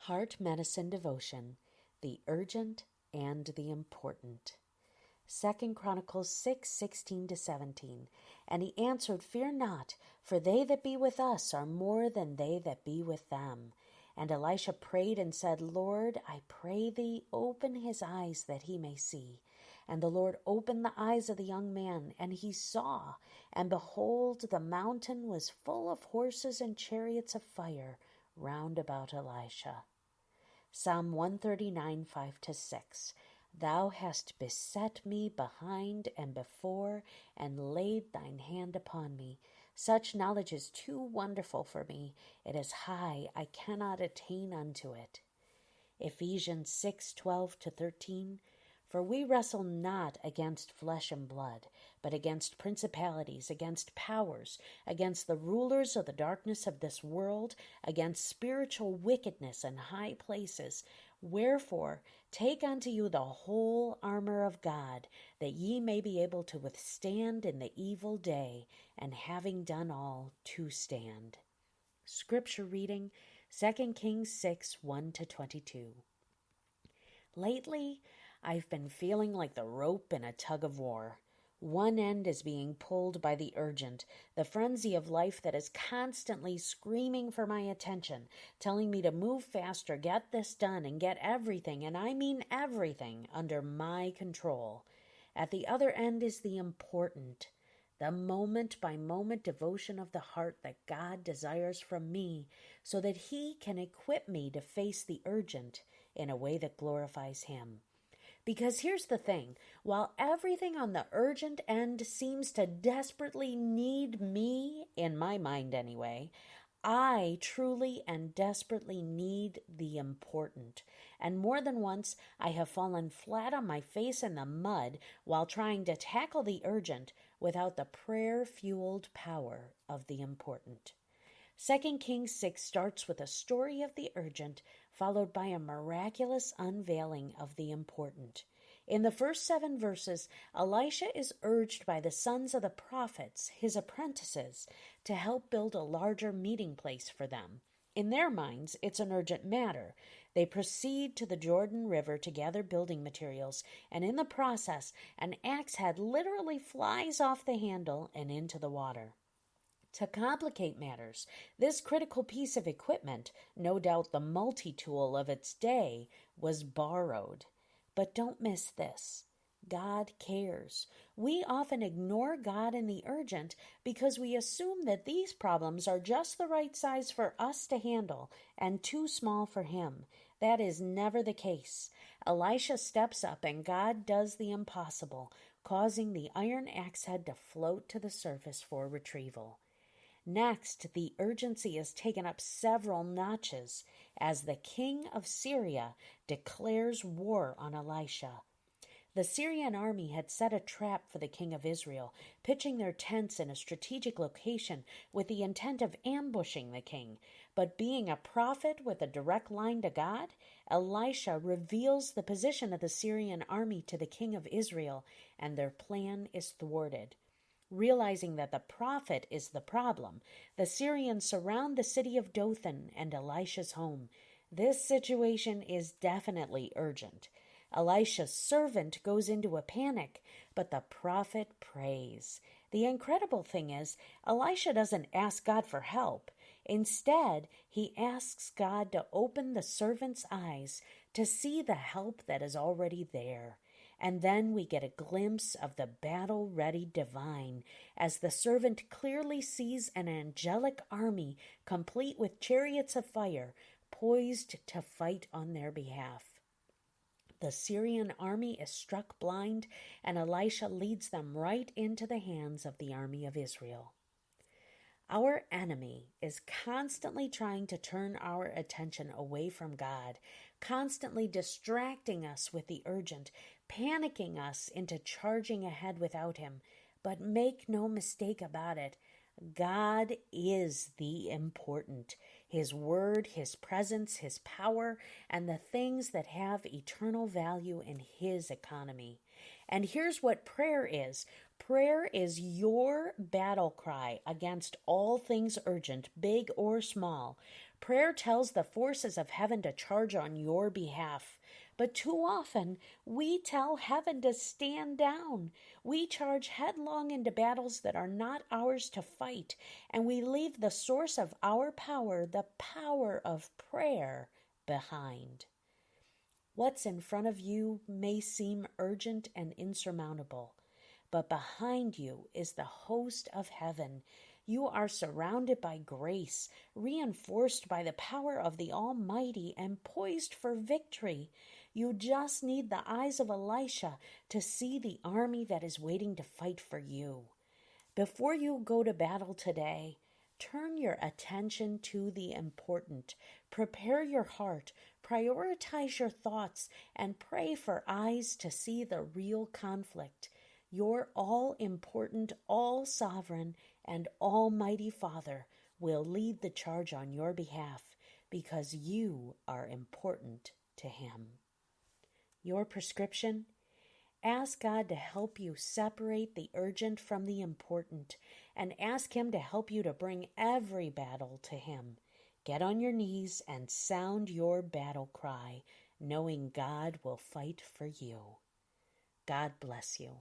Heart Medicine Devotion, The Urgent and the Important. 2 Chronicles 6:16-17. And he answered, Fear not, for they that be with us are more than they that be with them. And Elisha prayed and said, Lord, I pray thee, open his eyes that he may see. And the Lord opened the eyes of the young man, and he saw, and behold, the mountain was full of horses and chariots of fire round about Elisha. Psalm 139, 5-6. Thou hast beset me behind and before, and laid thine hand upon me. Such knowledge is too wonderful for me. It is high, I cannot attain unto it. Ephesians 6:12-13. For we wrestle not against flesh and blood, but against principalities, against powers, against the rulers of the darkness of this world, against spiritual wickedness in high places. Wherefore, take unto you the whole armor of God, that ye may be able to withstand in the evil day, and having done all, to stand. Scripture reading, 2 Kings 6, 1-22. Lately, I've been feeling like the rope in a tug of war. One end is being pulled by the urgent, the frenzy of life that is constantly screaming for my attention, telling me to move faster, get this done, and get everything, and I mean everything, under my control. At the other end is the important, the moment-by-moment devotion of the heart that God desires from me, so that He can equip me to face the urgent in a way that glorifies Him. Because here's the thing, while everything on the urgent end seems to desperately need me, in my mind anyway, I truly and desperately need the important. And more than once, I have fallen flat on my face in the mud while trying to tackle the urgent without the prayer-fueled power of the important. 2 Kings 6 starts with a story of the urgent, followed by a miraculous unveiling of the important. In the first 7 verses, Elisha is urged by the sons of the prophets, his apprentices, to help build a larger meeting place for them. In their minds, it's an urgent matter. They proceed to the Jordan River to gather building materials, and in the process, an axe head literally flies off the handle and into the water. To complicate matters, this critical piece of equipment, no doubt the multi-tool of its day, was borrowed. But don't miss this. God cares. We often ignore God in the urgent because we assume that these problems are just the right size for us to handle and too small for Him. That is never the case. Elisha steps up and God does the impossible, causing the iron axe head to float to the surface for retrieval. Next, the urgency is taken up several notches as the king of Syria declares war on Elisha. The Syrian army had set a trap for the king of Israel, pitching their tents in a strategic location with the intent of ambushing the king. But being a prophet with a direct line to God, Elisha reveals the position of the Syrian army to the king of Israel, and their plan is thwarted. Realizing that the prophet is the problem, the Syrians surround the city of Dothan and Elisha's home. This situation is definitely urgent. Elisha's servant goes into a panic, but the prophet prays. The incredible thing is, Elisha doesn't ask God for help. Instead, he asks God to open the servant's eyes to see the help that is already there. And then we get a glimpse of the battle-ready divine as the servant clearly sees an angelic army complete with chariots of fire poised to fight on their behalf. The Syrian army is struck blind, and Elisha leads them right into the hands of the army of Israel. Our enemy is constantly trying to turn our attention away from God, constantly distracting us with the urgent, panicking us into charging ahead without Him. But make no mistake about it, God is the important. His word, His presence, His power, and the things that have eternal value in His economy. And here's what prayer is. Prayer is your battle cry against all things urgent, big or small. Prayer tells the forces of heaven to charge on your behalf. But too often, we tell heaven to stand down. We charge headlong into battles that are not ours to fight, and we leave the source of our power, the power of prayer, behind. What's in front of you may seem urgent and insurmountable, but behind you is the host of heaven. You are surrounded by grace, reinforced by the power of the Almighty, and poised for victory. You just need the eyes of Elisha to see the army that is waiting to fight for you. Before you go to battle today, turn your attention to the important. Prepare your heart, prioritize your thoughts, and pray for eyes to see the real conflict. Your all-important, all-sovereign, and almighty Father will lead the charge on your behalf because you are important to Him. Your prescription? Ask God to help you separate the urgent from the important, and ask Him to help you to bring every battle to Him. Get on your knees and sound your battle cry, knowing God will fight for you. God bless you.